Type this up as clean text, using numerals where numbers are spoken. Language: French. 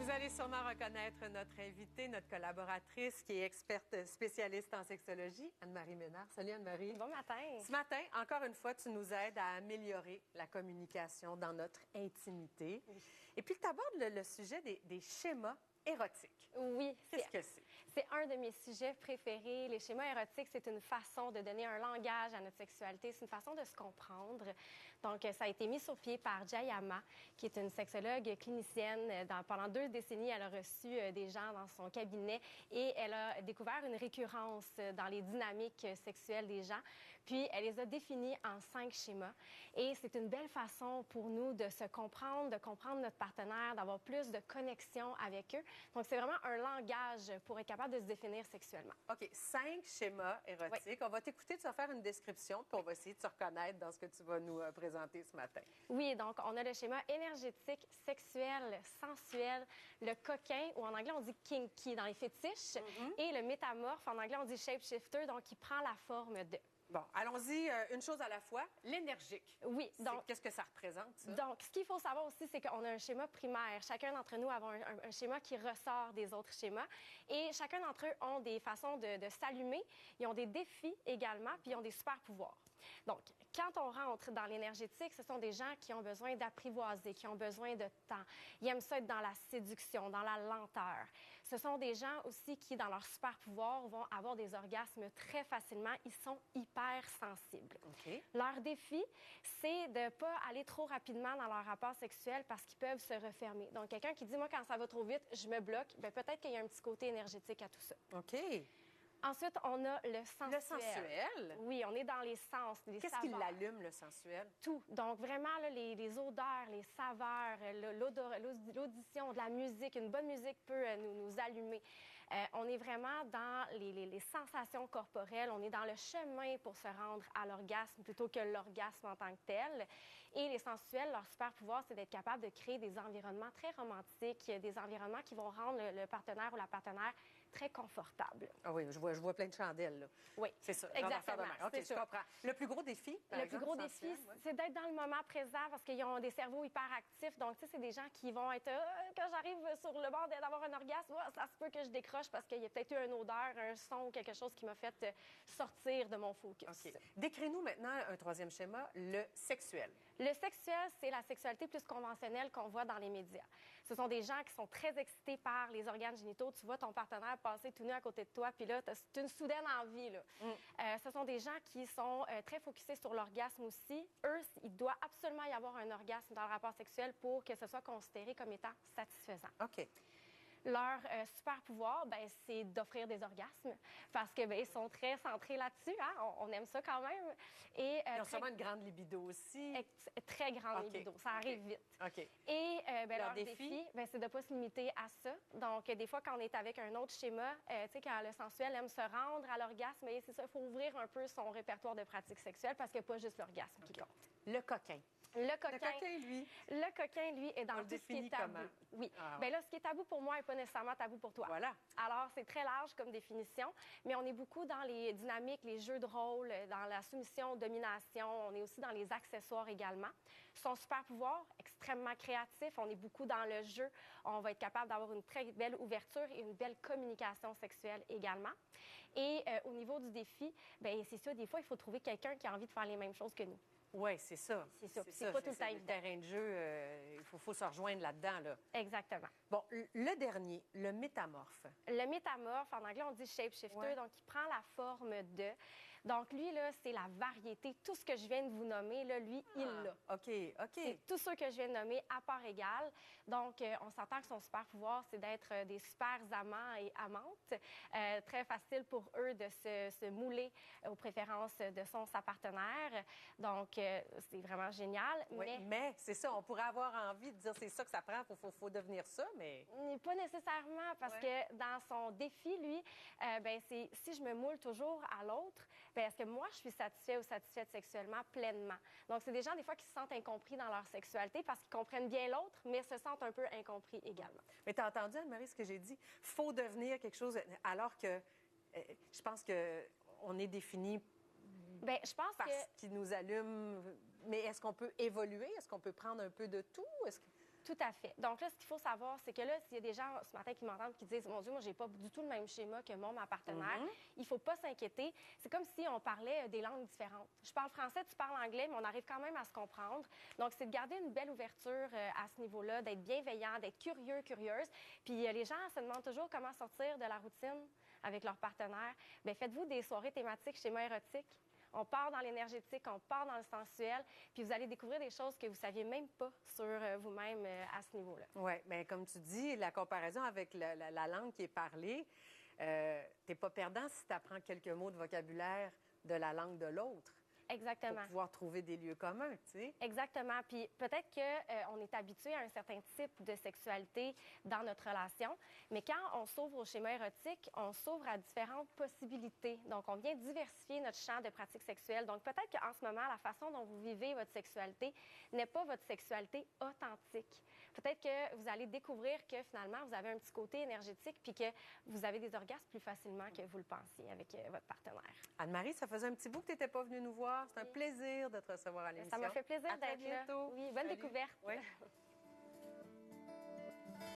Vous allez sûrement reconnaître notre invitée, notre collaboratrice qui est experte spécialiste en sexologie, Anne-Marie Ménard. Salut Anne-Marie. Bon matin. Ce matin, encore une fois, tu nous aides à améliorer la communication dans notre intimité. Oui. Et puis, tu abordes le sujet des schémas érotiques. Oui. Qu'est-ce que c'est? C'est un de mes sujets préférés. Les schémas érotiques, c'est une façon de donner un langage à notre sexualité. C'est une façon de se comprendre. Donc, ça a été mis sur pied par Jayama, qui est une sexologue clinicienne. Pendant 2 décennies, elle a reçu des gens dans son cabinet et elle a découvert une récurrence dans les dynamiques sexuelles des gens. Puis, elle les a définis en 5 schémas. Et c'est une belle façon pour nous de se comprendre, de comprendre notre partenaire, d'avoir plus de connexion avec eux. Donc, c'est vraiment un langage pour être capable de se définir sexuellement. OK. 5 schémas érotiques. Oui. On va t'écouter, tu vas faire une description, puis on va essayer de se reconnaître dans ce que tu vas nous présenter ce matin. Oui, donc on a le schéma énergétique, sexuel, sensuel, le coquin, ou en anglais on dit kinky dans les fétiches, et le métamorphe, en anglais on dit shapeshifter, donc qui prend la forme de... Bon, allons-y, une chose à la fois. L'énergique. Oui, donc... Qu'est-ce que ça représente, ça? Donc, ce qu'il faut savoir aussi, c'est qu'on a un schéma primaire. Chacun d'entre nous a un schéma qui ressort des autres schémas. Et chacun d'entre eux ont des façons de s'allumer. Ils ont des défis également, puis ils ont des super pouvoirs. Donc, quand on rentre dans l'énergétique, ce sont des gens qui ont besoin d'apprivoiser, qui ont besoin de temps. Ils aiment ça être dans la séduction, dans la lenteur. Ce sont des gens aussi qui, dans leur super pouvoir, vont avoir des orgasmes très facilement. Ils sont hyper sensibles. Okay. Leur défi, c'est de ne pas aller trop rapidement dans leur rapport sexuel parce qu'ils peuvent se refermer. Donc, quelqu'un qui dit, moi, quand ça va trop vite, je me bloque, bien, peut-être qu'il y a un petit côté énergétique à tout ça. OK. Ensuite, on a le sensuel. Le sensuel? Oui, on est dans les sens, les saveurs. Qu'est-ce qui l'allume, le sensuel? Tout. Donc, vraiment, là, les odeurs, les saveurs, l'audition, de la musique. Une bonne musique peut nous allumer. On est vraiment dans les sensations corporelles. On est dans le chemin pour se rendre à l'orgasme plutôt que l'orgasme en tant que tel. Et les sensuels, leur super pouvoir, c'est d'être capable de créer des environnements très romantiques, des environnements qui vont rendre le partenaire ou la partenaire très confortable. Ah oui, je vois plein de chandelles, là. Oui, c'est ça. Exactement. OK, je comprends. Le plus gros défi, par exemple, plus gros défi, c'est d'être dans le moment présent parce qu'ils ont des cerveaux hyper actifs. Donc, tu sais, c'est des gens qui vont être... quand j'arrive sur le bord d'avoir un orgasme, ça se peut que je décroche parce qu'il y a peut-être eu une odeur, un son ou quelque chose qui m'a fait sortir de mon focus. OK. Décris-nous maintenant un 3e schéma, le sexuel. Le sexuel, c'est la sexualité plus conventionnelle qu'on voit dans les médias. Ce sont des gens qui sont très excités par les organes génitaux. Tu vois ton partenaire passer tout nu à côté de toi, puis là, c'est une soudaine envie, là. Ce sont des gens qui sont très focusés sur l'orgasme aussi. Eux, il doit absolument y avoir un orgasme dans le rapport sexuel pour que ce soit considéré comme étant satisfaisant. OK. Leur super pouvoir, c'est d'offrir des orgasmes parce que ils sont très centrés là-dessus. Hein? On aime ça quand même. Et, ils ont sûrement une grande libido aussi. Très grande libido. Ça arrive vite. OK. Et leur défi, c'est de ne pas se limiter à ça. Donc, des fois, quand on est avec un autre schéma, tu sais, quand le sensuel aime se rendre à l'orgasme, c'est ça, il faut ouvrir un peu son répertoire de pratiques sexuelles parce qu'il n'y a pas juste l'orgasme qui compte. Le coquin. Le coquin, lui. Le coquin, lui, est dans tout ce qui est tabou. Comment? Oui. Là, ce qui est tabou pour moi n'est pas nécessairement tabou pour toi. Voilà. Alors, c'est très large comme définition, mais on est beaucoup dans les dynamiques, les jeux de rôle, dans la soumission, domination. On est aussi dans les accessoires également. Son super pouvoir, extrêmement créatif. On est beaucoup dans le jeu. On va être capable d'avoir une très belle ouverture et une belle communication sexuelle également. Et au niveau du défi, c'est ça, des fois, il faut trouver quelqu'un qui a envie de faire les mêmes choses que nous. Oui, c'est ça. C'est pas tout le temps évident. Le terrain de jeu, il faut se rejoindre là-dedans, là. Exactement. Bon, le dernier, le métamorphe. Le métamorphe, en anglais, on dit shapeshifter, donc il prend la forme de. Donc, lui, là, c'est la variété. Tout ce que je viens de vous nommer, là, lui, il l'a. OK. C'est tout ceux que je viens de nommer à part égale. Donc, on s'entend que son super pouvoir, c'est d'être des super amants et amantes. Très facile pour eux de se mouler aux préférences de sa partenaire. Donc, c'est vraiment génial. Oui, mais c'est ça, on pourrait avoir envie de dire c'est ça que ça prend, faut devenir ça, mais... Pas nécessairement, parce que dans son défi, lui, c'est si je me moule toujours à l'autre, est-ce que moi, je suis satisfait ou satisfaite sexuellement pleinement? Donc, c'est des gens, des fois, qui se sentent incompris dans leur sexualité parce qu'ils comprennent bien l'autre, mais se sentent un peu incompris également. Mais tu as entendu, Anne-Marie, ce que j'ai dit? Faut devenir quelque chose, alors que je pense qu'on est défini... je pense parce qu'il nous allume. Mais est-ce qu'on peut évoluer? Est-ce qu'on peut prendre un peu de tout? Tout à fait. Donc là, ce qu'il faut savoir, c'est que là, s'il y a des gens ce matin qui m'entendent qui disent « Mon Dieu, moi, j'ai pas du tout le même schéma que ma partenaire. Il faut pas s'inquiéter. C'est comme si on parlait des langues différentes. Je parle français, tu parles anglais, mais on arrive quand même à se comprendre. Donc, c'est de garder une belle ouverture à ce niveau-là, d'être bienveillant, d'être curieux, curieuse. Puis les gens se demandent toujours comment sortir de la routine avec leur partenaire. Bien, faites-vous des soirées thématiques schéma érotique. On part dans l'énergétique, on part dans le sensuel, puis vous allez découvrir des choses que vous ne saviez même pas sur vous-même à ce niveau-là. Oui, bien, comme tu dis, la comparaison avec la langue qui est parlée, tu n'es pas perdant si tu apprends quelques mots de vocabulaire de la langue de l'autre. Exactement. Pour pouvoir trouver des lieux communs, tu sais. Exactement. Puis peut-être qu'on est habitué à un certain type de sexualité dans notre relation, mais quand on s'ouvre au schéma érotique, on s'ouvre à différentes possibilités. Donc, on vient diversifier notre champ de pratiques sexuelles. Donc, peut-être qu'en ce moment, la façon dont vous vivez votre sexualité n'est pas votre sexualité authentique. Peut-être que vous allez découvrir que finalement, vous avez un petit côté énergétique puis que vous avez des orgasmes plus facilement que vous le pensiez avec votre partenaire. Anne-Marie, ça faisait un petit bout que tu n'étais pas venue nous voir. C'est un plaisir de te recevoir à l'émission. Ça m'a fait plaisir d'être là. bientôt. Oui, bonne découverte. Oui.